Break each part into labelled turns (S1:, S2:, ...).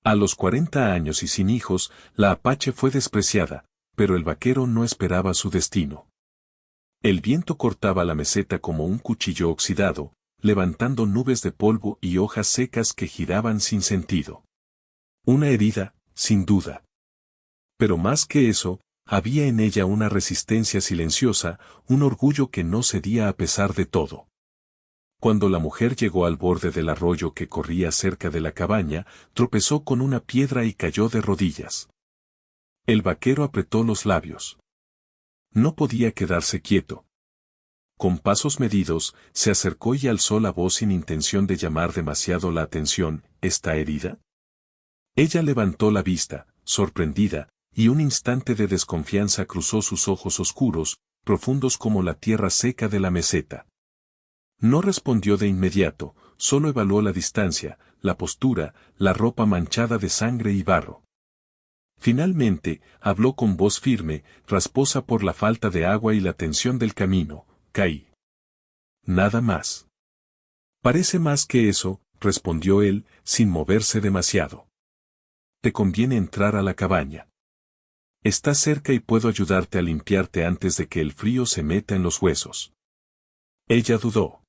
S1: A los 40 años y sin hijos, la Apache fue despreciada, pero el vaquero no esperaba su destino. El viento cortaba la meseta como un cuchillo oxidado, levantando nubes de polvo y hojas secas que giraban sin sentido. Una herida, sin duda. Pero más que eso, había en ella una resistencia silenciosa, un orgullo que no cedía a pesar de todo. Cuando la mujer llegó al borde del arroyo que corría cerca de la cabaña, tropezó con una piedra y cayó de rodillas. El vaquero apretó los labios. No podía quedarse quieto. Con pasos medidos, se acercó y alzó la voz sin intención de llamar demasiado la atención. ¿Está herida? Ella levantó la vista, sorprendida, y un instante de desconfianza cruzó sus ojos oscuros, profundos como la tierra seca de la meseta. No respondió de inmediato, solo evaluó la distancia, la postura, la ropa manchada de sangre y barro. Finalmente, habló con voz firme, rasposa por la falta de agua y la tensión del camino. Caí. Nada más. Parece más que eso, respondió él, sin moverse demasiado. Te conviene entrar a la cabaña. Está cerca y puedo ayudarte a limpiarte antes de que el frío se meta en los huesos. Ella dudó.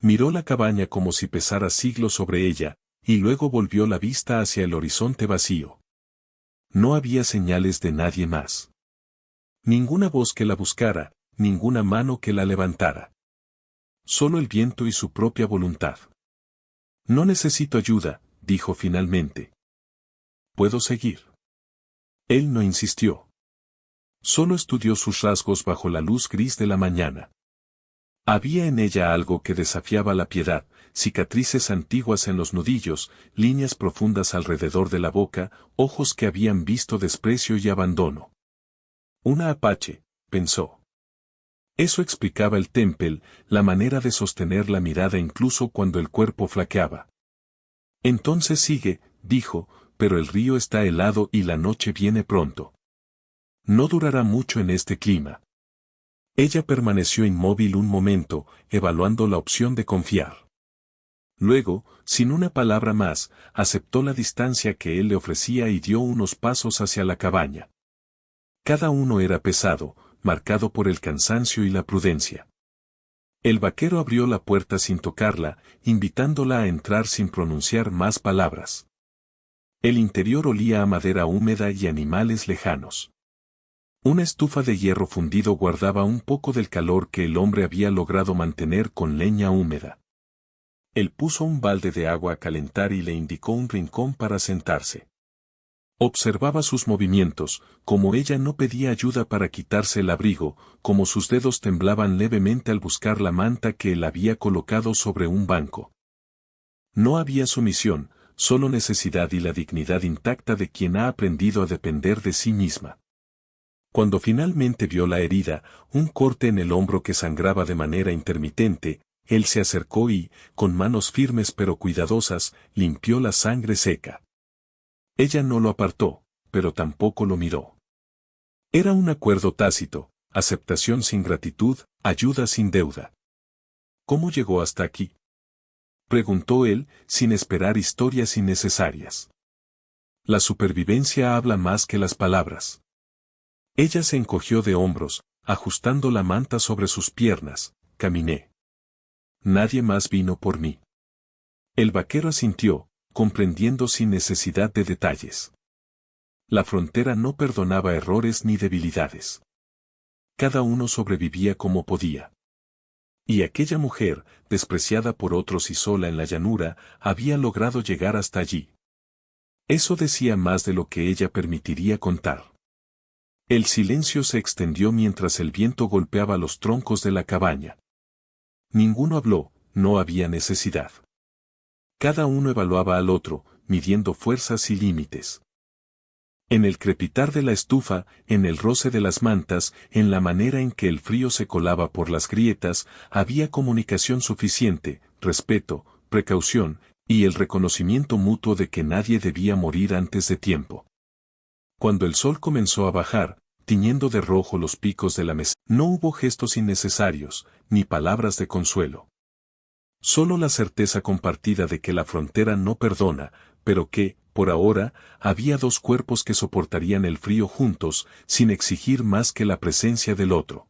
S1: Miró la cabaña como si pesara siglos sobre ella, y luego volvió la vista hacia el horizonte vacío. No había señales de nadie más. Ninguna voz que la buscara, ninguna mano que la levantara. Solo el viento y su propia voluntad. No necesito ayuda, dijo finalmente. ¿Puedo seguir? Él no insistió. Solo estudió sus rasgos bajo la luz gris de la mañana. Había en ella algo que desafiaba la piedad, cicatrices antiguas en los nudillos, líneas profundas alrededor de la boca, ojos que habían visto desprecio y abandono. Una Apache, pensó. Eso explicaba el temple, la manera de sostener la mirada incluso cuando el cuerpo flaqueaba. Entonces sigue, dijo, pero el río está helado y la noche viene pronto. No durará mucho en este clima. Ella permaneció inmóvil un momento, evaluando la opción de confiar. Luego, sin una palabra más, aceptó la distancia que él le ofrecía y dio unos pasos hacia la cabaña. Cada uno era pesado, marcado por el cansancio y la prudencia. El vaquero abrió la puerta sin tocarla, invitándola a entrar sin pronunciar más palabras. El interior olía a madera húmeda y animales lejanos. Una estufa de hierro fundido guardaba un poco del calor que el hombre había logrado mantener con leña húmeda. Él puso un balde de agua a calentar y le indicó un rincón para sentarse. Observaba sus movimientos, como ella no pedía ayuda para quitarse el abrigo, como sus dedos temblaban levemente al buscar la manta que él había colocado sobre un banco. No había sumisión, solo necesidad y la dignidad intacta de quien ha aprendido a depender de sí misma. Cuando finalmente vio la herida, un corte en el hombro que sangraba de manera intermitente, él se acercó y, con manos firmes pero cuidadosas, limpió la sangre seca. Ella no lo apartó, pero tampoco lo miró. Era un acuerdo tácito, aceptación sin gratitud, ayuda sin deuda. ¿Cómo llegó hasta aquí?, preguntó él, sin esperar historias innecesarias. La supervivencia habla más que las palabras. Ella se encogió de hombros, ajustando la manta sobre sus piernas. Caminé. Nadie más vino por mí. El vaquero asintió, comprendiendo sin necesidad de detalles. La frontera no perdonaba errores ni debilidades. Cada uno sobrevivía como podía. Y aquella mujer, despreciada por otros y sola en la llanura, había logrado llegar hasta allí. Eso decía más de lo que ella permitiría contar. El silencio se extendió mientras el viento golpeaba los troncos de la cabaña. Ninguno habló, no había necesidad. Cada uno evaluaba al otro, midiendo fuerzas y límites. En el crepitar de la estufa, en el roce de las mantas, en la manera en que el frío se colaba por las grietas, había comunicación suficiente, respeto, precaución, y el reconocimiento mutuo de que nadie debía morir antes de tiempo. Cuando el sol comenzó a bajar, tiñendo de rojo los picos de la mesa, no hubo gestos innecesarios, ni palabras de consuelo. Solo la certeza compartida de que la frontera no perdona, pero que, por ahora, había dos cuerpos que soportarían el frío juntos, sin exigir más que la presencia del otro.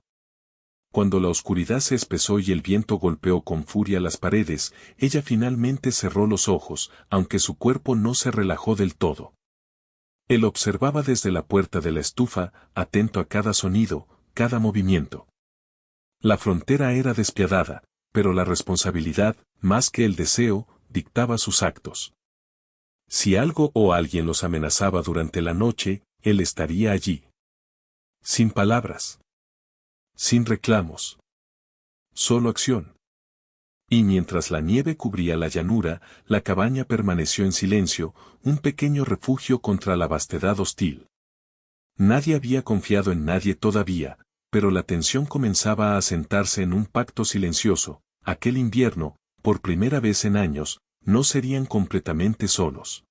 S1: Cuando la oscuridad se espesó y el viento golpeó con furia las paredes, ella finalmente cerró los ojos, aunque su cuerpo no se relajó del todo. Él observaba desde la puerta de la estufa, atento a cada sonido, cada movimiento. La frontera era despiadada, pero la responsabilidad, más que el deseo, dictaba sus actos. Si algo o alguien los amenazaba durante la noche, él estaría allí. Sin palabras. Sin reclamos. Solo acción. Y mientras la nieve cubría la llanura, la cabaña permaneció en silencio, un pequeño refugio contra la vastedad hostil. Nadie había confiado en nadie todavía, pero la tensión comenzaba a asentarse en un pacto silencioso. Aquel invierno, por primera vez en años, no serían completamente solos.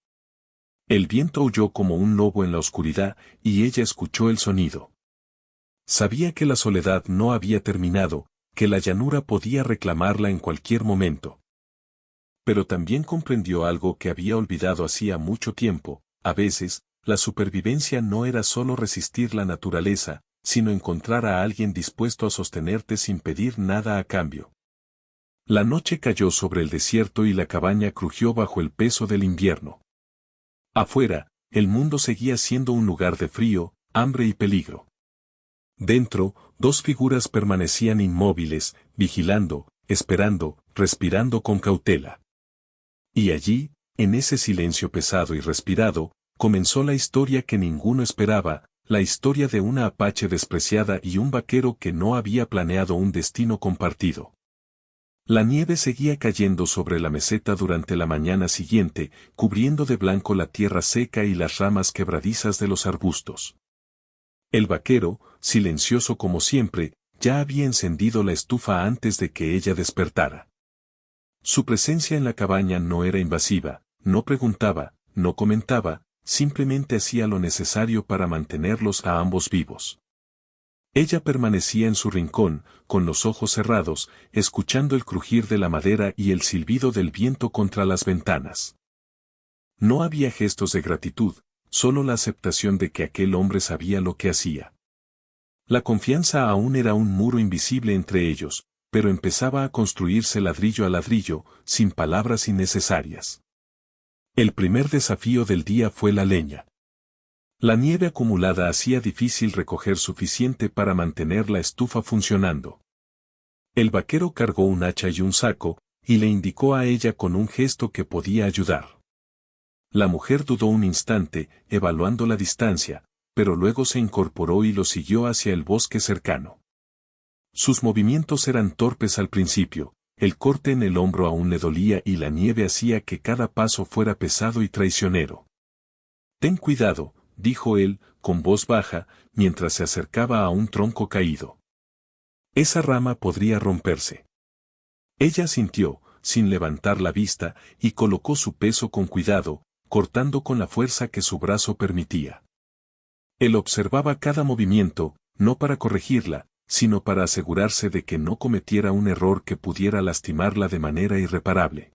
S1: El viento aulló como un lobo en la oscuridad, y ella escuchó el sonido. Sabía que la soledad no había terminado, que la llanura podía reclamarla en cualquier momento. Pero también comprendió algo que había olvidado hacía mucho tiempo: a veces, la supervivencia no era solo resistir la naturaleza, sino encontrar a alguien dispuesto a sostenerte sin pedir nada a cambio. La noche cayó sobre el desierto y la cabaña crujió bajo el peso del invierno. Afuera, el mundo seguía siendo un lugar de frío, hambre y peligro. Dentro, dos figuras permanecían inmóviles, vigilando, esperando, respirando con cautela. Y allí, en ese silencio pesado y respirado, comenzó la historia que ninguno esperaba, la historia de una apache despreciada y un vaquero que no había planeado un destino compartido. La nieve seguía cayendo sobre la meseta durante la mañana siguiente, cubriendo de blanco la tierra seca y las ramas quebradizas de los arbustos. El vaquero, silencioso como siempre, ya había encendido la estufa antes de que ella despertara. Su presencia en la cabaña no era invasiva, no preguntaba, no comentaba, simplemente hacía lo necesario para mantenerlos a ambos vivos. Ella permanecía en su rincón, con los ojos cerrados, escuchando el crujir de la madera y el silbido del viento contra las ventanas. No había gestos de gratitud, solo la aceptación de que aquel hombre sabía lo que hacía. La confianza aún era un muro invisible entre ellos, pero empezaba a construirse ladrillo a ladrillo, sin palabras innecesarias. El primer desafío del día fue la leña. La nieve acumulada hacía difícil recoger suficiente para mantener la estufa funcionando. El vaquero cargó un hacha y un saco, y le indicó a ella con un gesto que podía ayudar. La mujer dudó un instante, evaluando la distancia, pero luego se incorporó y lo siguió hacia el bosque cercano. Sus movimientos eran torpes al principio, el corte en el hombro aún le dolía y la nieve hacía que cada paso fuera pesado y traicionero. «Ten cuidado», dijo él, con voz baja, mientras se acercaba a un tronco caído. «Esa rama podría romperse». Ella asintió, sin levantar la vista, y colocó su peso con cuidado, cortando con la fuerza que su brazo permitía. Él observaba cada movimiento, no para corregirla, sino para asegurarse de que no cometiera un error que pudiera lastimarla de manera irreparable.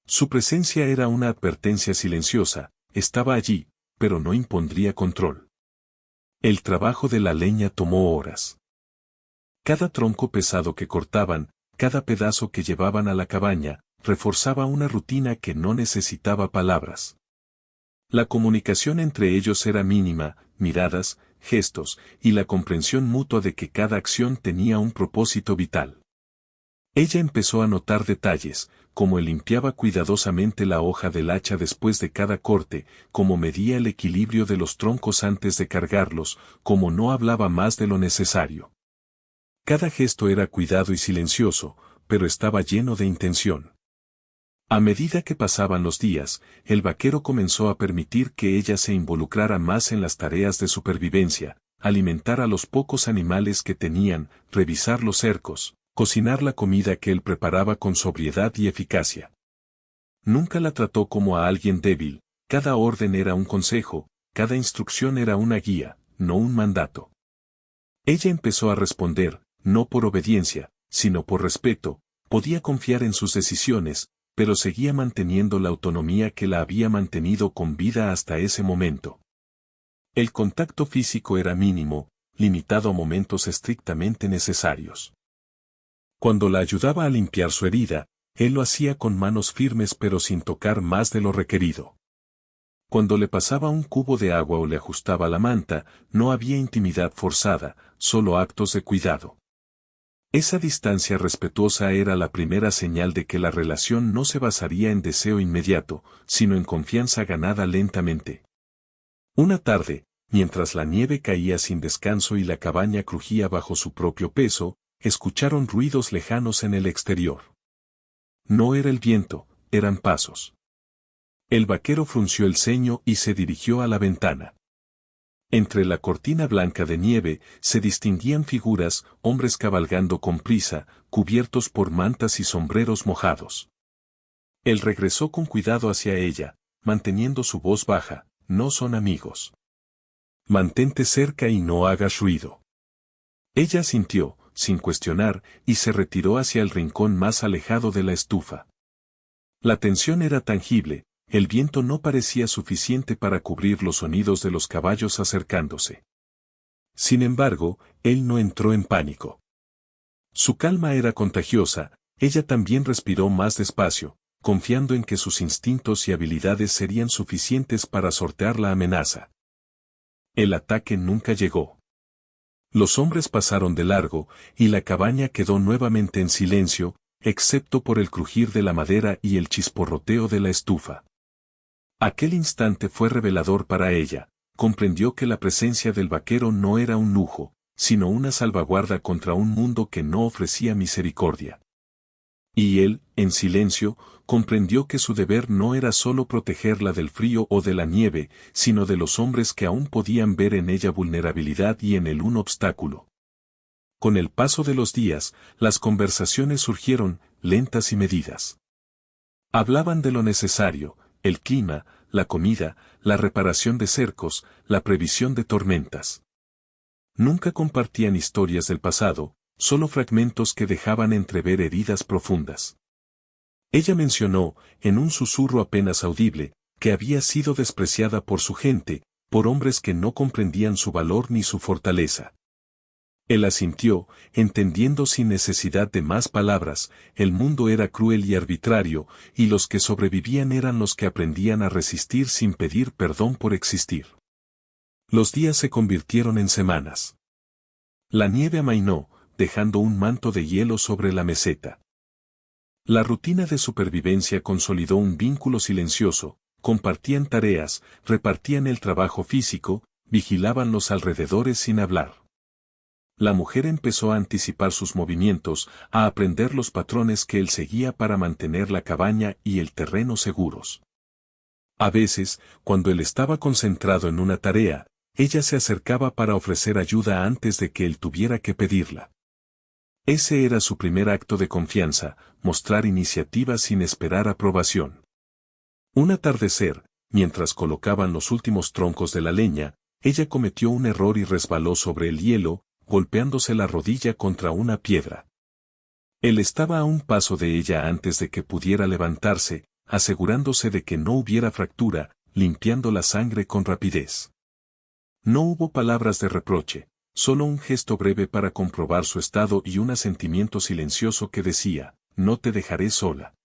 S1: Su presencia era una advertencia silenciosa, estaba allí, pero no impondría control. El trabajo de la leña tomó horas. Cada tronco pesado que cortaban, cada pedazo que llevaban a la cabaña, reforzaba una rutina que no necesitaba palabras. La comunicación entre ellos era mínima, miradas, gestos, y la comprensión mutua de que cada acción tenía un propósito vital. Ella empezó a notar detalles, como él limpiaba cuidadosamente la hoja del hacha después de cada corte, como medía el equilibrio de los troncos antes de cargarlos, como no hablaba más de lo necesario. Cada gesto era cuidado y silencioso, pero estaba lleno de intención. A medida que pasaban los días, el vaquero comenzó a permitir que ella se involucrara más en las tareas de supervivencia, alimentar a los pocos animales que tenían, revisar los cercos, cocinar la comida que él preparaba con sobriedad y eficacia. Nunca la trató como a alguien débil, cada orden era un consejo, cada instrucción era una guía, no un mandato. Ella empezó a responder, no por obediencia, sino por respeto, podía confiar en sus decisiones, pero seguía manteniendo la autonomía que la había mantenido con vida hasta ese momento. El contacto físico era mínimo, limitado a momentos estrictamente necesarios. Cuando la ayudaba a limpiar su herida, él lo hacía con manos firmes pero sin tocar más de lo requerido. Cuando le pasaba un cubo de agua o le ajustaba la manta, no había intimidad forzada, solo actos de cuidado. Esa distancia respetuosa era la primera señal de que la relación no se basaría en deseo inmediato, sino en confianza ganada lentamente. Una tarde, mientras la nieve caía sin descanso y la cabaña crujía bajo su propio peso, escucharon ruidos lejanos en el exterior. No era el viento, eran pasos. El vaquero frunció el ceño y se dirigió a la ventana. Entre la cortina blanca de nieve se distinguían figuras, hombres cabalgando con prisa, cubiertos por mantas y sombreros mojados. Él regresó con cuidado hacia ella, manteniendo su voz baja: no son amigos. Mantente cerca y no hagas ruido. Ella asintió, sin cuestionar, y se retiró hacia el rincón más alejado de la estufa. La tensión era tangible. El viento no parecía suficiente para cubrir los sonidos de los caballos acercándose. Sin embargo, él no entró en pánico. Su calma era contagiosa, ella también respiró más despacio, confiando en que sus instintos y habilidades serían suficientes para sortear la amenaza. El ataque nunca llegó. Los hombres pasaron de largo, y la cabaña quedó nuevamente en silencio, excepto por el crujir de la madera y el chisporroteo de la estufa. Aquel instante fue revelador para ella, comprendió que la presencia del vaquero no era un lujo, sino una salvaguarda contra un mundo que no ofrecía misericordia. Y él, en silencio, comprendió que su deber no era solo protegerla del frío o de la nieve, sino de los hombres que aún podían ver en ella vulnerabilidad y en él un obstáculo. Con el paso de los días, las conversaciones surgieron, lentas y medidas. Hablaban de lo necesario: el clima, la comida, la reparación de cercos, la previsión de tormentas. Nunca compartían historias del pasado, solo fragmentos que dejaban entrever heridas profundas. Ella mencionó, en un susurro apenas audible, que había sido despreciada por su gente, por hombres que no comprendían su valor ni su fortaleza. Él asintió, entendiendo sin necesidad de más palabras: el mundo era cruel y arbitrario, y los que sobrevivían eran los que aprendían a resistir sin pedir perdón por existir. Los días se convirtieron en semanas. La nieve amainó, dejando un manto de hielo sobre la meseta. La rutina de supervivencia consolidó un vínculo silencioso: compartían tareas, repartían el trabajo físico, vigilaban los alrededores sin hablar. La mujer empezó a anticipar sus movimientos, a aprender los patrones que él seguía para mantener la cabaña y el terreno seguros. A veces, cuando él estaba concentrado en una tarea, ella se acercaba para ofrecer ayuda antes de que él tuviera que pedirla. Ese era su primer acto de confianza: mostrar iniciativa sin esperar aprobación. Un atardecer, mientras colocaban los últimos troncos de la leña, ella cometió un error y resbaló sobre el hielo, golpeándose la rodilla contra una piedra. Él estaba a un paso de ella antes de que pudiera levantarse, asegurándose de que no hubiera fractura, limpiando la sangre con rapidez. No hubo palabras de reproche, solo un gesto breve para comprobar su estado y un asentimiento silencioso que decía: no te dejaré sola.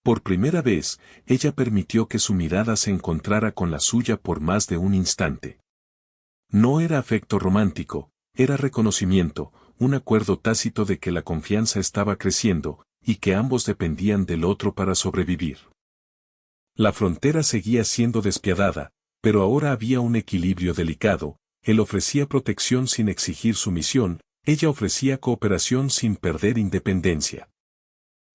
S1: Por primera vez, ella permitió que su mirada se encontrara con la suya por más de un instante. No era afecto romántico, era reconocimiento, un acuerdo tácito de que la confianza estaba creciendo, y que ambos dependían del otro para sobrevivir. La frontera seguía siendo despiadada, pero ahora había un equilibrio delicado: él ofrecía protección sin exigir sumisión, ella ofrecía cooperación sin perder independencia.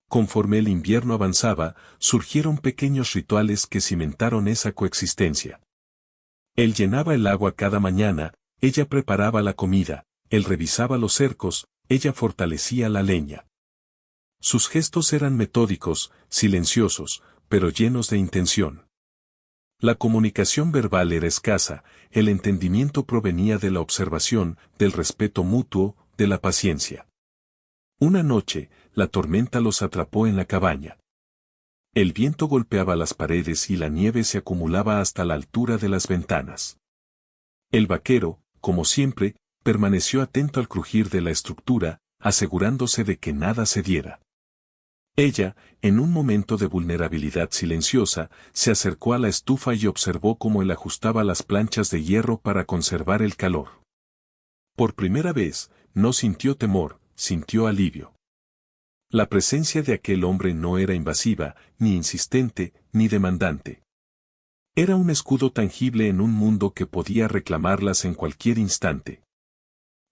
S1: Conforme el invierno avanzaba, surgieron pequeños rituales que cimentaron esa coexistencia. Él llenaba el agua cada mañana, ella preparaba la comida, él revisaba los cercos, ella fortalecía la leña. Sus gestos eran metódicos, silenciosos, pero llenos de intención. La comunicación verbal era escasa, el entendimiento provenía de la observación, del respeto mutuo, de la paciencia. Una noche, la tormenta los atrapó en la cabaña. El viento golpeaba las paredes y la nieve se acumulaba hasta la altura de las ventanas. El vaquero, como siempre, permaneció atento al crujir de la estructura, asegurándose de que nada cediera. Ella, en un momento de vulnerabilidad silenciosa, se acercó a la estufa y observó cómo él ajustaba las planchas de hierro para conservar el calor. Por primera vez, no sintió temor, sintió alivio. La presencia de aquel hombre no era invasiva, ni insistente, ni demandante. Era un escudo tangible en un mundo que podía reclamarlas en cualquier instante.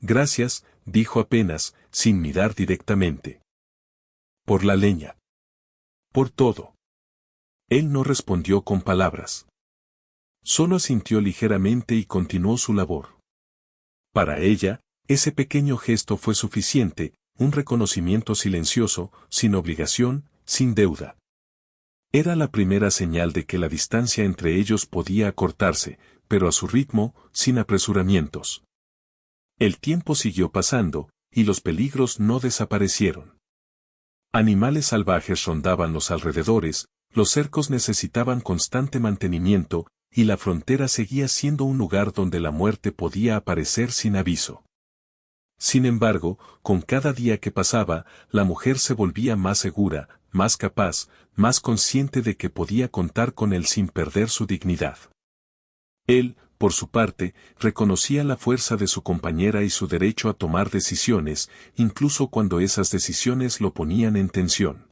S1: Gracias, dijo apenas, sin mirar directamente. Por la leña. Por todo. Él no respondió con palabras. Solo asintió ligeramente y continuó su labor. Para ella, ese pequeño gesto fue suficiente, un reconocimiento silencioso, sin obligación, sin deuda. Era la primera señal de que la distancia entre ellos podía acortarse, pero a su ritmo, sin apresuramientos. El tiempo siguió pasando, y los peligros no desaparecieron. Animales salvajes rondaban los alrededores, los cercos necesitaban constante mantenimiento, y la frontera seguía siendo un lugar donde la muerte podía aparecer sin aviso. Sin embargo, con cada día que pasaba, la mujer se volvía más segura, más capaz, más consciente de que podía contar con él sin perder su dignidad. Él, por su parte, reconocía la fuerza de su compañera y su derecho a tomar decisiones, incluso cuando esas decisiones lo ponían en tensión.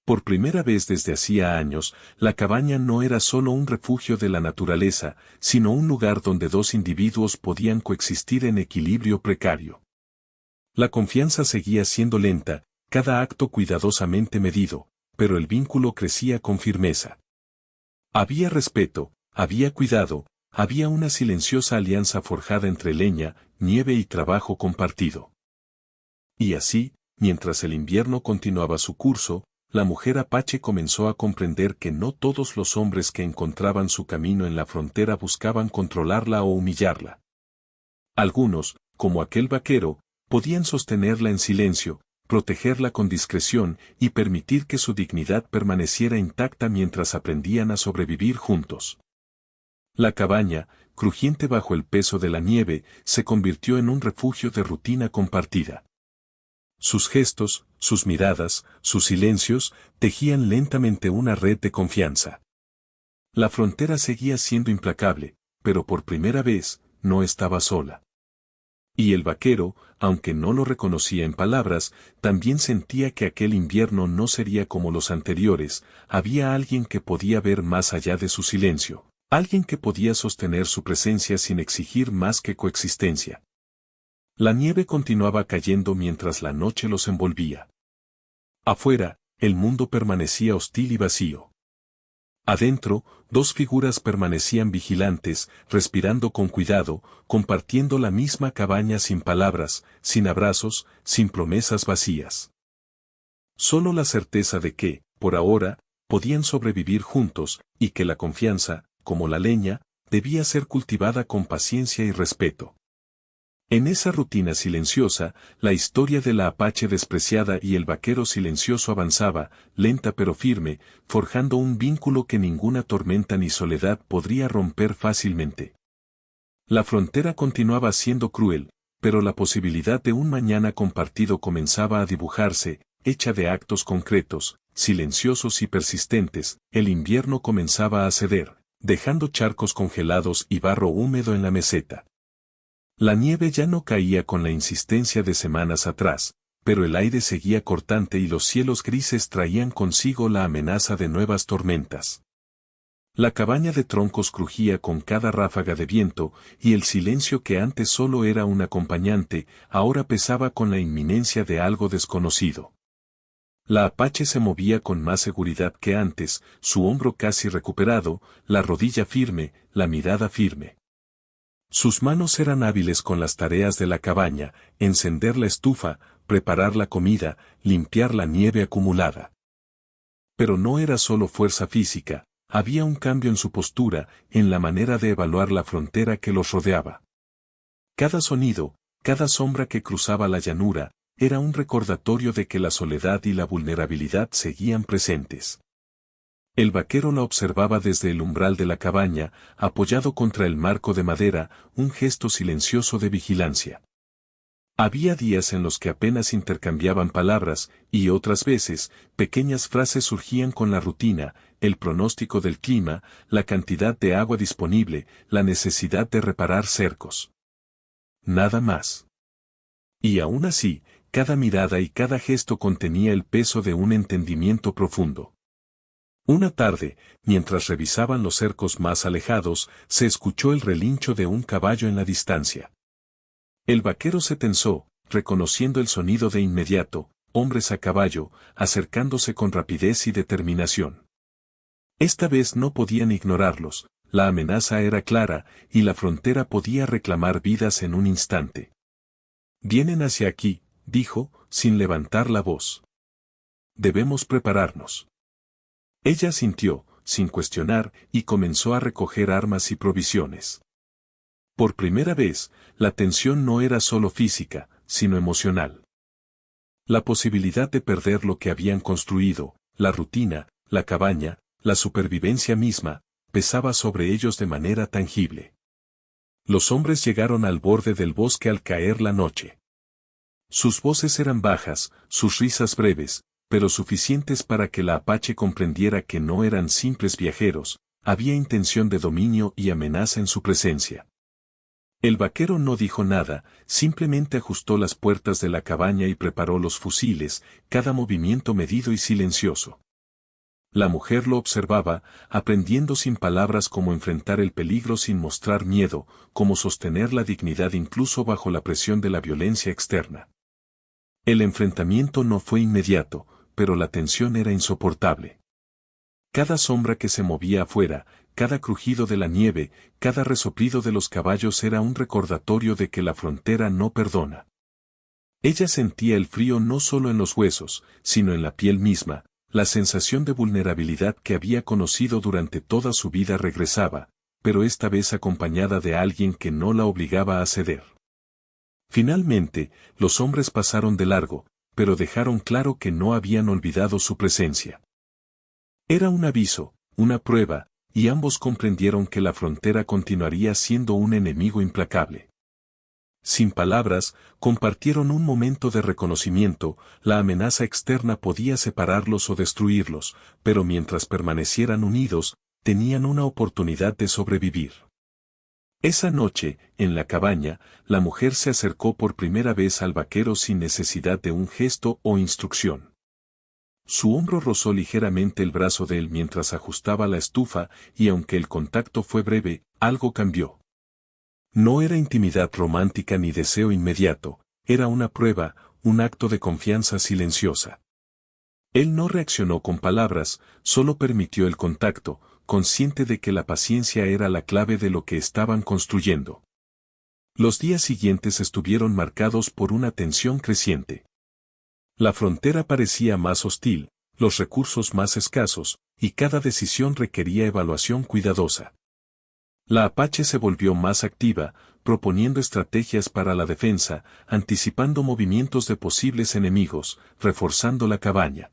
S1: Por primera vez desde hacía años, la cabaña no era solo un refugio de la naturaleza, sino un lugar donde dos individuos podían coexistir en equilibrio precario. La confianza seguía siendo lenta, cada acto cuidadosamente medido, pero el vínculo crecía con firmeza. Había respeto, había cuidado, había una silenciosa alianza forjada entre leña, nieve y trabajo compartido. Y así, mientras el invierno continuaba su curso, la mujer apache comenzó a comprender que no todos los hombres que encontraban su camino en la frontera buscaban controlarla o humillarla. Algunos, como aquel vaquero, podían sostenerla en silencio, protegerla con discreción y permitir que su dignidad permaneciera intacta mientras aprendían a sobrevivir juntos. La cabaña, crujiente bajo el peso de la nieve, se convirtió en un refugio de rutina compartida. Sus gestos, sus miradas, sus silencios, tejían lentamente una red de confianza. La frontera seguía siendo implacable, pero por primera vez, no estaba sola. Y el vaquero, aunque no lo reconocía en palabras, también sentía que aquel invierno no sería como los anteriores, había alguien que podía ver más allá de su silencio, alguien que podía sostener su presencia sin exigir más que coexistencia. La nieve continuaba cayendo mientras la noche los envolvía. Afuera, el mundo permanecía hostil y vacío. Adentro, dos figuras permanecían vigilantes, respirando con cuidado, compartiendo la misma cabaña sin palabras, sin abrazos, sin promesas vacías. Solo la certeza de que, por ahora, podían sobrevivir juntos, y que la confianza, como la leña, debía ser cultivada con paciencia y respeto. En esa rutina silenciosa, la historia de la apache despreciada y el vaquero silencioso avanzaba, lenta pero firme, forjando un vínculo que ninguna tormenta ni soledad podría romper fácilmente. La frontera continuaba siendo cruel, pero la posibilidad de un mañana compartido comenzaba a dibujarse, hecha de actos concretos, silenciosos y persistentes. El invierno comenzaba a ceder, dejando charcos congelados y barro húmedo en la meseta. La nieve ya no caía con la insistencia de semanas atrás, pero el aire seguía cortante y los cielos grises traían consigo la amenaza de nuevas tormentas. La cabaña de troncos crujía con cada ráfaga de viento, y el silencio que antes solo era un acompañante, ahora pesaba con la inminencia de algo desconocido. La apache se movía con más seguridad que antes, su hombro casi recuperado, la rodilla firme, la mirada firme. Sus manos eran hábiles con las tareas de la cabaña, encender la estufa, preparar la comida, limpiar la nieve acumulada. Pero no era solo fuerza física, había un cambio en su postura, en la manera de evaluar la frontera que los rodeaba. Cada sonido, cada sombra que cruzaba la llanura, era un recordatorio de que la soledad y la vulnerabilidad seguían presentes. El vaquero la observaba desde el umbral de la cabaña, apoyado contra el marco de madera, un gesto silencioso de vigilancia. Había días en los que apenas intercambiaban palabras, y otras veces, pequeñas frases surgían con la rutina, el pronóstico del clima, la cantidad de agua disponible, la necesidad de reparar cercos. Nada más. Y aún así, cada mirada y cada gesto contenía el peso de un entendimiento profundo. Una tarde, mientras revisaban los cercos más alejados, se escuchó el relincho de un caballo en la distancia. El vaquero se tensó, reconociendo el sonido de inmediato, hombres a caballo, acercándose con rapidez y determinación. Esta vez no podían ignorarlos, la amenaza era clara, y la frontera podía reclamar vidas en un instante. «Vienen hacia aquí», dijo, sin levantar la voz. «Debemos prepararnos». Ella asintió, sin cuestionar, y comenzó a recoger armas y provisiones. Por primera vez, la tensión no era solo física, sino emocional. La posibilidad de perder lo que habían construido, la rutina, la cabaña, la supervivencia misma, pesaba sobre ellos de manera tangible. Los hombres llegaron al borde del bosque al caer la noche. Sus voces eran bajas, sus risas breves, pero suficientes para que la apache comprendiera que no eran simples viajeros, había intención de dominio y amenaza en su presencia. El vaquero no dijo nada, simplemente ajustó las puertas de la cabaña y preparó los fusiles, cada movimiento medido y silencioso. La mujer lo observaba, aprendiendo sin palabras cómo enfrentar el peligro sin mostrar miedo, cómo sostener la dignidad incluso bajo la presión de la violencia externa. El enfrentamiento no fue inmediato, pero la tensión era insoportable. Cada sombra que se movía afuera, cada crujido de la nieve, cada resoplido de los caballos era un recordatorio de que la frontera no perdona. Ella sentía el frío no solo en los huesos, sino en la piel misma, la sensación de vulnerabilidad que había conocido durante toda su vida regresaba, pero esta vez acompañada de alguien que no la obligaba a ceder. Finalmente, los hombres pasaron de largo, pero dejaron claro que no habían olvidado su presencia. Era un aviso, una prueba, y ambos comprendieron que la frontera continuaría siendo un enemigo implacable. Sin palabras, compartieron un momento de reconocimiento, la amenaza externa podía separarlos o destruirlos, pero mientras permanecieran unidos, tenían una oportunidad de sobrevivir. Esa noche, en la cabaña, la mujer se acercó por primera vez al vaquero sin necesidad de un gesto o instrucción. Su hombro rozó ligeramente el brazo de él mientras ajustaba la estufa, y aunque el contacto fue breve, algo cambió. No era intimidad romántica ni deseo inmediato, era una prueba, un acto de confianza silenciosa. Él no reaccionó con palabras, solo permitió el contacto, consciente de que la paciencia era la clave de lo que estaban construyendo. Los días siguientes estuvieron marcados por una tensión creciente. La frontera parecía más hostil, los recursos más escasos, y cada decisión requería evaluación cuidadosa. La apache se volvió más activa, proponiendo estrategias para la defensa, anticipando movimientos de posibles enemigos, reforzando la cabaña.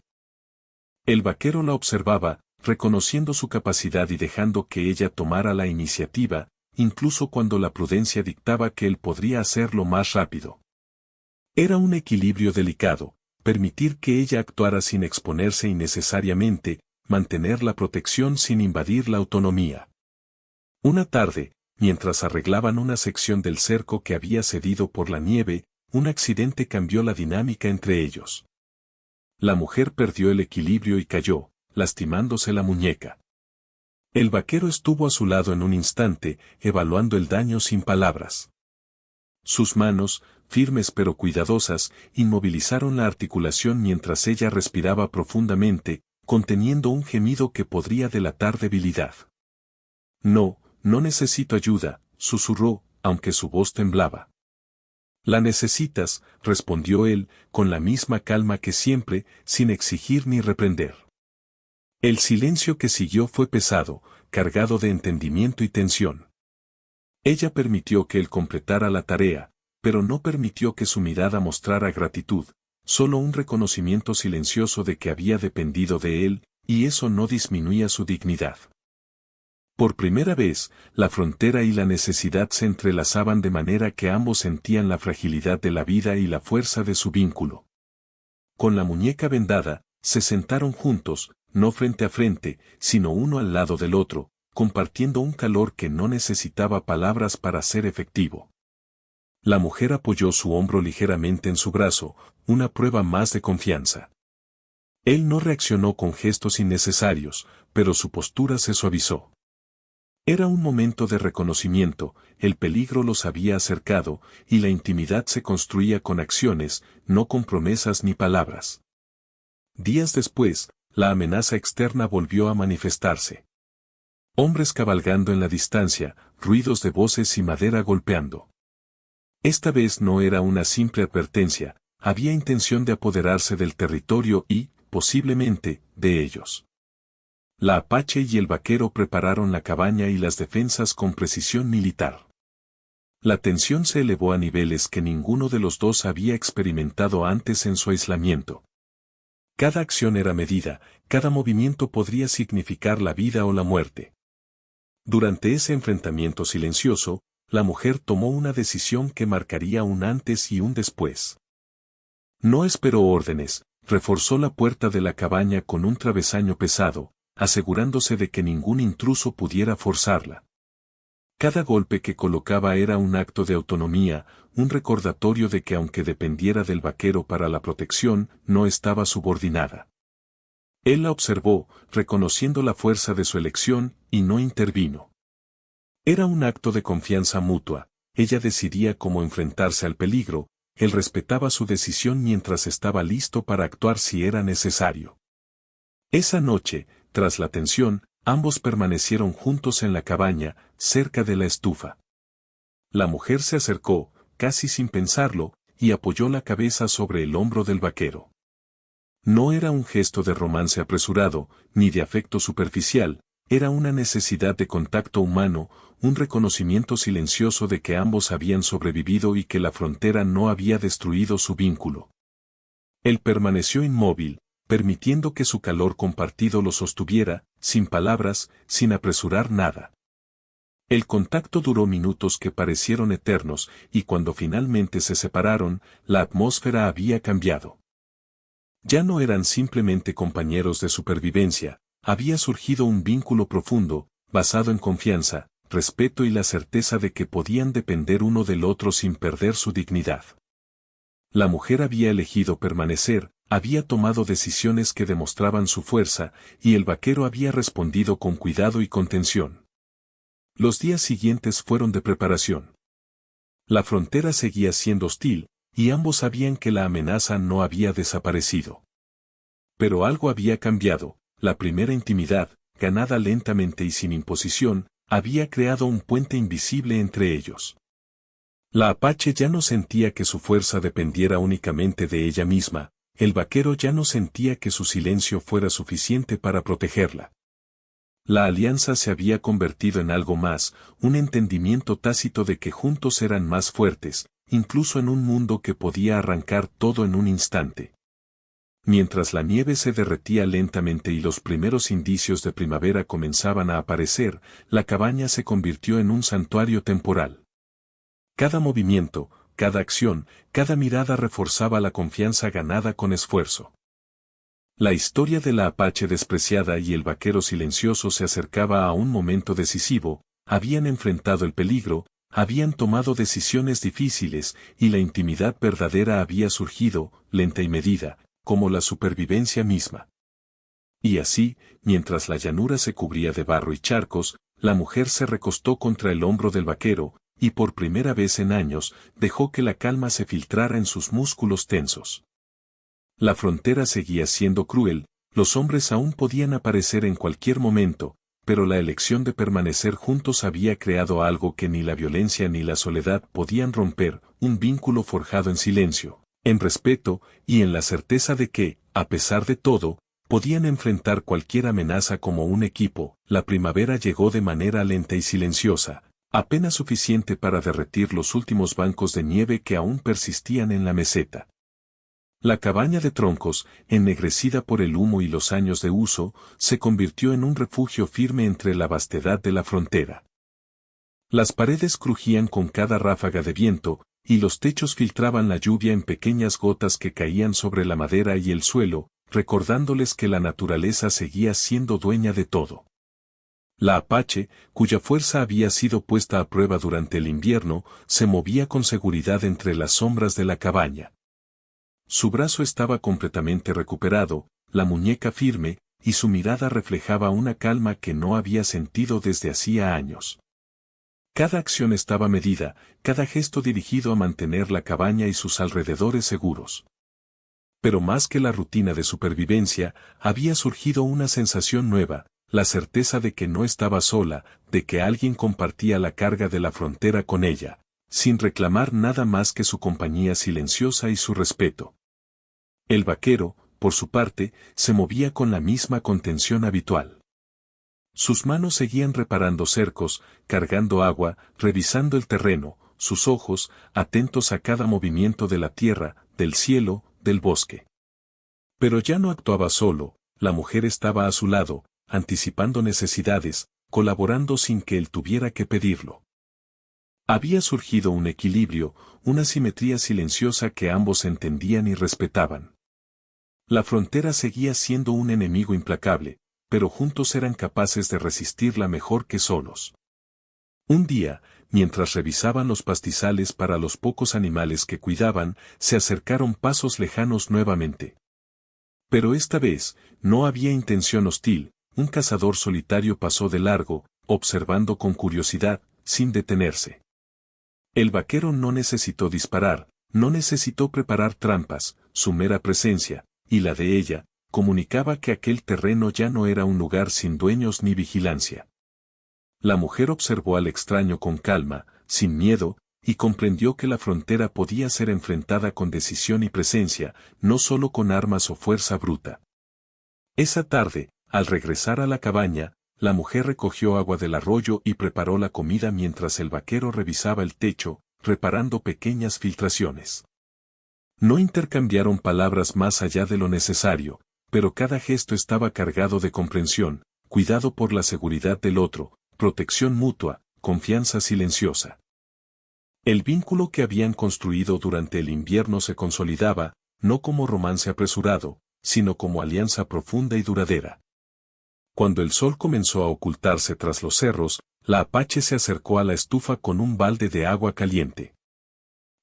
S1: El vaquero la observaba, reconociendo su capacidad y dejando que ella tomara la iniciativa, incluso cuando la prudencia dictaba que él podría hacerlo más rápido. Era un equilibrio delicado, permitir que ella actuara sin exponerse innecesariamente, mantener la protección sin invadir la autonomía. Una tarde, mientras arreglaban una sección del cerco que había cedido por la nieve, un accidente cambió la dinámica entre ellos. La mujer perdió el equilibrio y cayó, lastimándose la muñeca. El vaquero estuvo a su lado en un instante, evaluando el daño sin palabras. Sus manos, firmes pero cuidadosas, inmovilizaron la articulación mientras ella respiraba profundamente, conteniendo un gemido que podría delatar debilidad. No necesito ayuda, susurró, aunque su voz temblaba. La necesitas, respondió él, con la misma calma que siempre, sin exigir ni reprender. El silencio que siguió fue pesado, cargado de entendimiento y tensión. Ella permitió que él completara la tarea, pero no permitió que su mirada mostrara gratitud, solo un reconocimiento silencioso de que había dependido de él, y eso no disminuía su dignidad. Por primera vez, la frontera y la necesidad se entrelazaban de manera que ambos sentían la fragilidad de la vida y la fuerza de su vínculo. Con la muñeca vendada, se sentaron juntos, no frente a frente, sino uno al lado del otro, compartiendo un calor que no necesitaba palabras para ser efectivo. La mujer apoyó su hombro ligeramente en su brazo, una prueba más de confianza. Él no reaccionó con gestos innecesarios, pero su postura se suavizó. Era un momento de reconocimiento, el peligro los había acercado, y la intimidad se construía con acciones, no con promesas ni palabras. Días después, la amenaza externa volvió a manifestarse. Hombres cabalgando en la distancia, ruidos de voces y madera golpeando. Esta vez no era una simple advertencia, había intención de apoderarse del territorio y, posiblemente, de ellos. La Apache y el vaquero prepararon la cabaña y las defensas con precisión militar. La tensión se elevó a niveles que ninguno de los dos había experimentado antes en su aislamiento. Cada acción era medida, cada movimiento podría significar la vida o la muerte. Durante ese enfrentamiento silencioso, la mujer tomó una decisión que marcaría un antes y un después. No esperó órdenes, reforzó la puerta de la cabaña con un travesaño pesado, asegurándose de que ningún intruso pudiera forzarla. Cada golpe que colocaba era un acto de autonomía, un recordatorio de que aunque dependiera del vaquero para la protección, no estaba subordinada. Él la observó, reconociendo la fuerza de su elección, y no intervino. Era un acto de confianza mutua, ella decidía cómo enfrentarse al peligro, él respetaba su decisión mientras estaba listo para actuar si era necesario. Esa noche, tras la tensión, ambos permanecieron juntos en la cabaña, cerca de la estufa. La mujer se acercó, casi sin pensarlo, y apoyó la cabeza sobre el hombro del vaquero. No era un gesto de romance apresurado, ni de afecto superficial, era una necesidad de contacto humano, un reconocimiento silencioso de que ambos habían sobrevivido y que la frontera no había destruido su vínculo. Él permaneció inmóvil, permitiendo que su calor compartido lo sostuviera, sin palabras, sin apresurar nada. El contacto duró minutos que parecieron eternos, y cuando finalmente se separaron, la atmósfera había cambiado. Ya no eran simplemente compañeros de supervivencia, había surgido un vínculo profundo, basado en confianza, respeto y la certeza de que podían depender uno del otro sin perder su dignidad. La mujer había elegido permanecer, había tomado decisiones que demostraban su fuerza, y el vaquero había respondido con cuidado y contención. Los días siguientes fueron de preparación. La frontera seguía siendo hostil, y ambos sabían que la amenaza no había desaparecido. Pero algo había cambiado, la primera intimidad, ganada lentamente y sin imposición, había creado un puente invisible entre ellos. La Apache ya no sentía que su fuerza dependiera únicamente de ella misma, el vaquero ya no sentía que su silencio fuera suficiente para protegerla. La alianza se había convertido en algo más, un entendimiento tácito de que juntos eran más fuertes, incluso en un mundo que podía arrancar todo en un instante. Mientras la nieve se derretía lentamente y los primeros indicios de primavera comenzaban a aparecer, la cabaña se convirtió en un santuario temporal. Cada movimiento, cada acción, cada mirada reforzaba la confianza ganada con esfuerzo. La historia de la Apache despreciada y el vaquero silencioso se acercaba a un momento decisivo, habían enfrentado el peligro, habían tomado decisiones difíciles y la intimidad verdadera había surgido, lenta y medida, como la supervivencia misma. Y así, mientras la llanura se cubría de barro y charcos, la mujer se recostó contra el hombro del vaquero, y por primera vez en años, dejó que la calma se filtrara en sus músculos tensos. La frontera seguía siendo cruel, los hombres aún podían aparecer en cualquier momento, pero la elección de permanecer juntos había creado algo que ni la violencia ni la soledad podían romper, un vínculo forjado en silencio, en respeto, y en la certeza de que, a pesar de todo, podían enfrentar cualquier amenaza como un equipo. La primavera llegó de manera lenta y silenciosa, apenas suficiente para derretir los últimos bancos de nieve que aún persistían en la meseta. La cabaña de troncos, ennegrecida por el humo y los años de uso, se convirtió en un refugio firme entre la vastedad de la frontera. Las paredes crujían con cada ráfaga de viento, y los techos filtraban la lluvia en pequeñas gotas que caían sobre la madera y el suelo, recordándoles que la naturaleza seguía siendo dueña de todo. La Apache, cuya fuerza había sido puesta a prueba durante el invierno, se movía con seguridad entre las sombras de la cabaña. Su brazo estaba completamente recuperado, la muñeca firme, y su mirada reflejaba una calma que no había sentido desde hacía años. Cada acción estaba medida, cada gesto dirigido a mantener la cabaña y sus alrededores seguros. Pero más que la rutina de supervivencia, había surgido una sensación nueva, la certeza de que no estaba sola, de que alguien compartía la carga de la frontera con ella, sin reclamar nada más que su compañía silenciosa y su respeto. El vaquero, por su parte, se movía con la misma contención habitual. Sus manos seguían reparando cercos, cargando agua, revisando el terreno, sus ojos, atentos a cada movimiento de la tierra, del cielo, del bosque. Pero ya no actuaba solo, la mujer estaba a su lado, anticipando necesidades, colaborando sin que él tuviera que pedirlo. Había surgido un equilibrio, una simetría silenciosa que ambos entendían y respetaban. La frontera seguía siendo un enemigo implacable, pero juntos eran capaces de resistirla mejor que solos. Un día, mientras revisaban los pastizales para los pocos animales que cuidaban, se acercaron pasos lejanos nuevamente. Pero esta vez, no había intención hostil, un cazador solitario pasó de largo, observando con curiosidad, sin detenerse. El vaquero no necesitó disparar, no necesitó preparar trampas, su mera presencia, y la de ella, comunicaba que aquel terreno ya no era un lugar sin dueños ni vigilancia. La mujer observó al extraño con calma, sin miedo, y comprendió que la frontera podía ser enfrentada con decisión y presencia, no solo con armas o fuerza bruta. Esa tarde, al regresar a la cabaña, la mujer recogió agua del arroyo y preparó la comida mientras el vaquero revisaba el techo, reparando pequeñas filtraciones. No intercambiaron palabras más allá de lo necesario, pero cada gesto estaba cargado de comprensión, cuidado por la seguridad del otro, protección mutua, confianza silenciosa. El vínculo que habían construido durante el invierno se consolidaba, no como romance apresurado, sino como alianza profunda y duradera. Cuando el sol comenzó a ocultarse tras los cerros, la Apache se acercó a la estufa con un balde de agua caliente.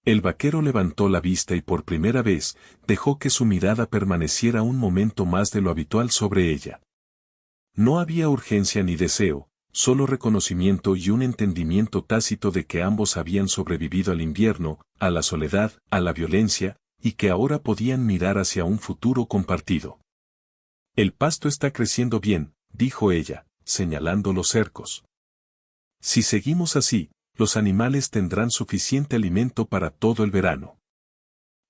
S1: El vaquero levantó la vista y por primera vez, dejó que su mirada permaneciera un momento más de lo habitual sobre ella. No había urgencia ni deseo, solo reconocimiento y un entendimiento tácito de que ambos habían sobrevivido al invierno, a la soledad, a la violencia, y que ahora podían mirar hacia un futuro compartido. El pasto está creciendo bien, dijo ella, señalando los cercos. Si seguimos así, los animales tendrán suficiente alimento para todo el verano.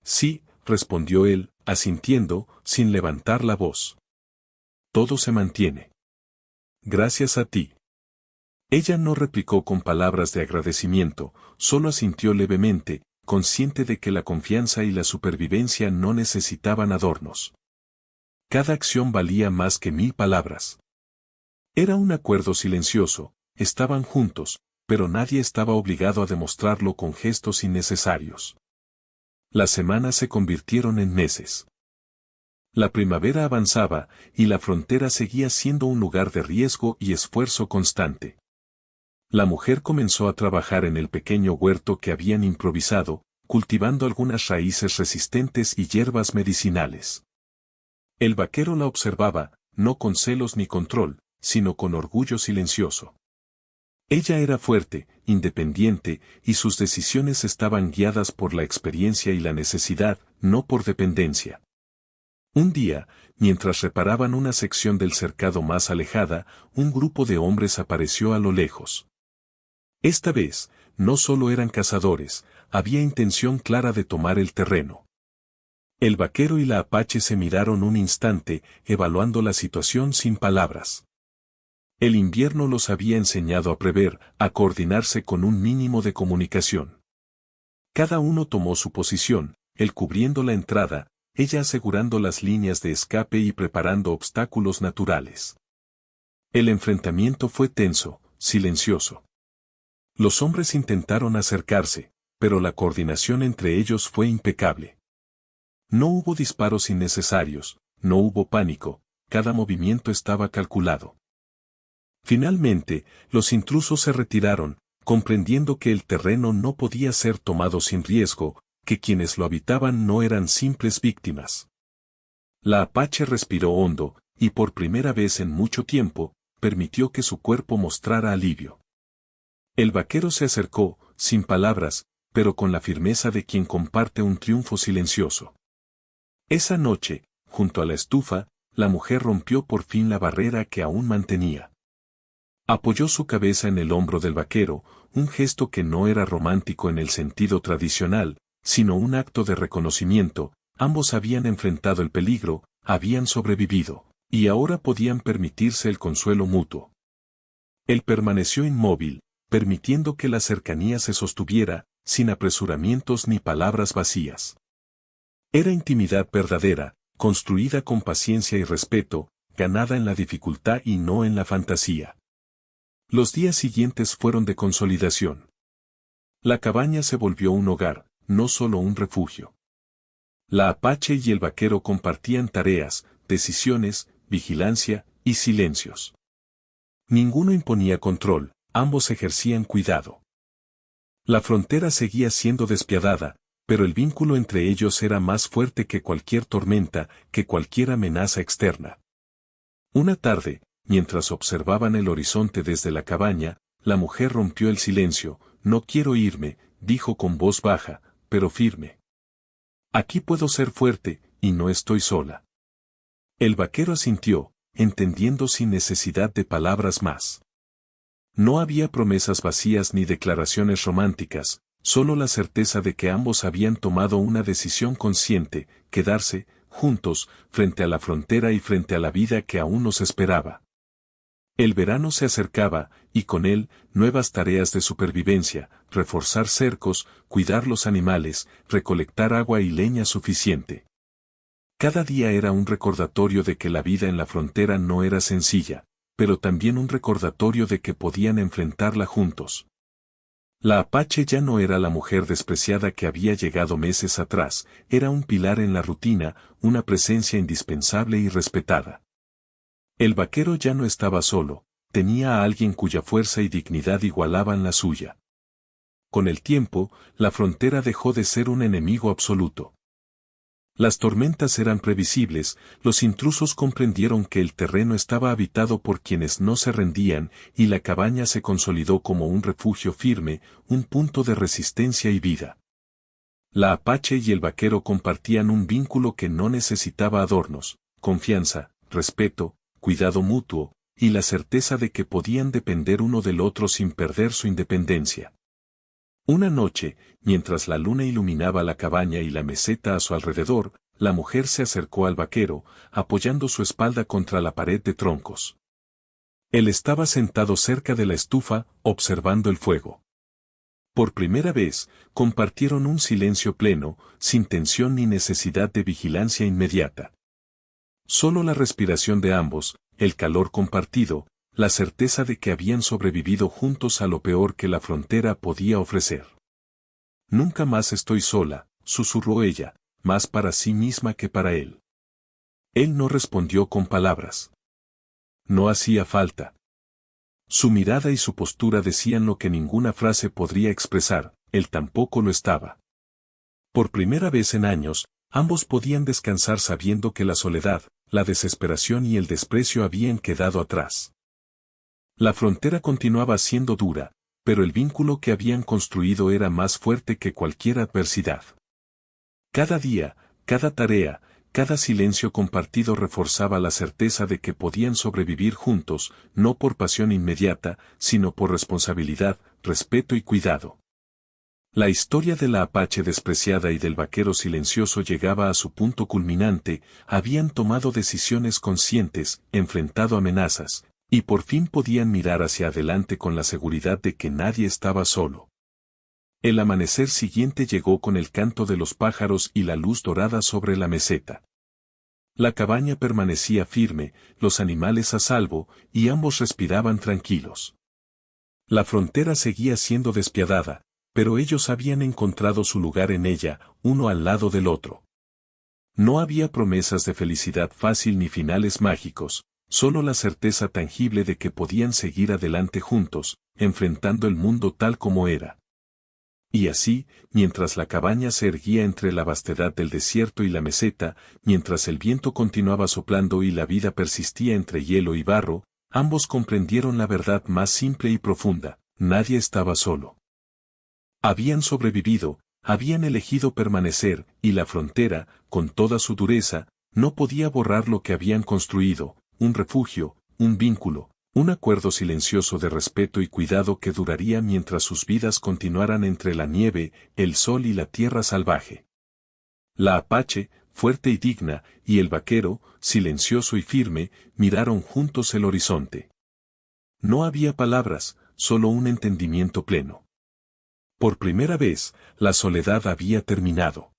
S1: Sí, respondió él, asintiendo, sin levantar la voz. Todo se mantiene. Gracias a ti. Ella no replicó con palabras de agradecimiento, solo asintió levemente, consciente de que la confianza y la supervivencia no necesitaban adornos. Cada acción valía más que 1000 palabras. Era un acuerdo silencioso, estaban juntos, pero nadie estaba obligado a demostrarlo con gestos innecesarios. Las semanas se convirtieron en meses. La primavera avanzaba, y la frontera seguía siendo un lugar de riesgo y esfuerzo constante. La mujer comenzó a trabajar en el pequeño huerto que habían improvisado, cultivando algunas raíces resistentes y hierbas medicinales. El vaquero la observaba, no con celos ni control, sino con orgullo silencioso. Ella era fuerte, independiente, y sus decisiones estaban guiadas por la experiencia y la necesidad, no por dependencia. Un día, mientras reparaban una sección del cercado más alejada, un grupo de hombres apareció a lo lejos. Esta vez, no solo eran cazadores, había intención clara de tomar el terreno. El vaquero y la Apache se miraron un instante, evaluando la situación sin palabras. El invierno los había enseñado a prever, a coordinarse con un mínimo de comunicación. Cada uno tomó su posición, él cubriendo la entrada, ella asegurando las líneas de escape y preparando obstáculos naturales. El enfrentamiento fue tenso, silencioso. Los hombres intentaron acercarse, pero la coordinación entre ellos fue impecable. No hubo disparos innecesarios, no hubo pánico, cada movimiento estaba calculado. Finalmente, los intrusos se retiraron, comprendiendo que el terreno no podía ser tomado sin riesgo, que quienes lo habitaban no eran simples víctimas. La Apache respiró hondo, y por primera vez en mucho tiempo, permitió que su cuerpo mostrara alivio. El vaquero se acercó, sin palabras, pero con la firmeza de quien comparte un triunfo silencioso. Esa noche, junto a la estufa, la mujer rompió por fin la barrera que aún mantenía. Apoyó su cabeza en el hombro del vaquero, un gesto que no era romántico en el sentido tradicional, sino un acto de reconocimiento. Ambos habían enfrentado el peligro, habían sobrevivido, y ahora podían permitirse el consuelo mutuo. Él permaneció inmóvil, permitiendo que la cercanía se sostuviera, sin apresuramientos ni palabras vacías. Era intimidad verdadera, construida con paciencia y respeto, ganada en la dificultad y no en la fantasía. Los días siguientes fueron de consolidación. La cabaña se volvió un hogar, no solo un refugio. La Apache y el vaquero compartían tareas, decisiones, vigilancia y silencios. Ninguno imponía control, ambos ejercían cuidado. La frontera seguía siendo despiadada, pero el vínculo entre ellos era más fuerte que cualquier tormenta, que cualquier amenaza externa. Una tarde, mientras observaban el horizonte desde la cabaña, la mujer rompió el silencio. «No quiero irme», dijo con voz baja, pero firme. «Aquí puedo ser fuerte, y no estoy sola». El vaquero asintió, entendiendo sin necesidad de palabras más. No había promesas vacías ni declaraciones románticas, solo la certeza de que ambos habían tomado una decisión consciente: quedarse, juntos, frente a la frontera y frente a la vida que aún nos esperaba. El verano se acercaba, y con él, nuevas tareas de supervivencia: reforzar cercos, cuidar los animales, recolectar agua y leña suficiente. Cada día era un recordatorio de que la vida en la frontera no era sencilla, pero también un recordatorio de que podían enfrentarla juntos. La Apache ya no era la mujer despreciada que había llegado meses atrás, era un pilar en la rutina, una presencia indispensable y respetada. El vaquero ya no estaba solo, tenía a alguien cuya fuerza y dignidad igualaban la suya. Con el tiempo, la frontera dejó de ser un enemigo absoluto. Las tormentas eran previsibles, los intrusos comprendieron que el terreno estaba habitado por quienes no se rendían, y la cabaña se consolidó como un refugio firme, un punto de resistencia y vida. La Apache y el vaquero compartían un vínculo que no necesitaba adornos: confianza, respeto, cuidado mutuo, y la certeza de que podían depender uno del otro sin perder su independencia. Una noche, mientras la luna iluminaba la cabaña y la meseta a su alrededor, la mujer se acercó al vaquero, apoyando su espalda contra la pared de troncos. Él estaba sentado cerca de la estufa, observando el fuego. Por primera vez, compartieron un silencio pleno, sin tensión ni necesidad de vigilancia inmediata. Solo la respiración de ambos, el calor compartido, la certeza de que habían sobrevivido juntos a lo peor que la frontera podía ofrecer. «Nunca más estoy sola», susurró ella, más para sí misma que para él. Él no respondió con palabras. No hacía falta. Su mirada y su postura decían lo que ninguna frase podría expresar, él tampoco lo estaba. Por primera vez en años, ambos podían descansar sabiendo que la soledad, la desesperación y el desprecio habían quedado atrás. La frontera continuaba siendo dura, pero el vínculo que habían construido era más fuerte que cualquier adversidad. Cada día, cada tarea, cada silencio compartido reforzaba la certeza de que podían sobrevivir juntos, no por pasión inmediata, sino por responsabilidad, respeto y cuidado. La historia de la Apache despreciada y del vaquero silencioso llegaba a su punto culminante: habían tomado decisiones conscientes, enfrentado amenazas, y por fin podían mirar hacia adelante con la seguridad de que nadie estaba solo. El amanecer siguiente llegó con el canto de los pájaros y la luz dorada sobre la meseta. La cabaña permanecía firme, los animales a salvo, y ambos respiraban tranquilos. La frontera seguía siendo despiadada, pero ellos habían encontrado su lugar en ella, uno al lado del otro. No había promesas de felicidad fácil ni finales mágicos, solo la certeza tangible de que podían seguir adelante juntos, enfrentando el mundo tal como era. Y así, mientras la cabaña se erguía entre la vastedad del desierto y la meseta, mientras el viento continuaba soplando y la vida persistía entre hielo y barro, ambos comprendieron la verdad más simple y profunda: nadie estaba solo. Habían sobrevivido, habían elegido permanecer, y la frontera, con toda su dureza, no podía borrar lo que habían construido: un refugio, un vínculo, un acuerdo silencioso de respeto y cuidado que duraría mientras sus vidas continuaran entre la nieve, el sol y la tierra salvaje. La apache, fuerte y digna, y el vaquero, silencioso y firme, miraron juntos el horizonte. No había palabras, solo un entendimiento pleno. Por primera vez, la soledad había terminado.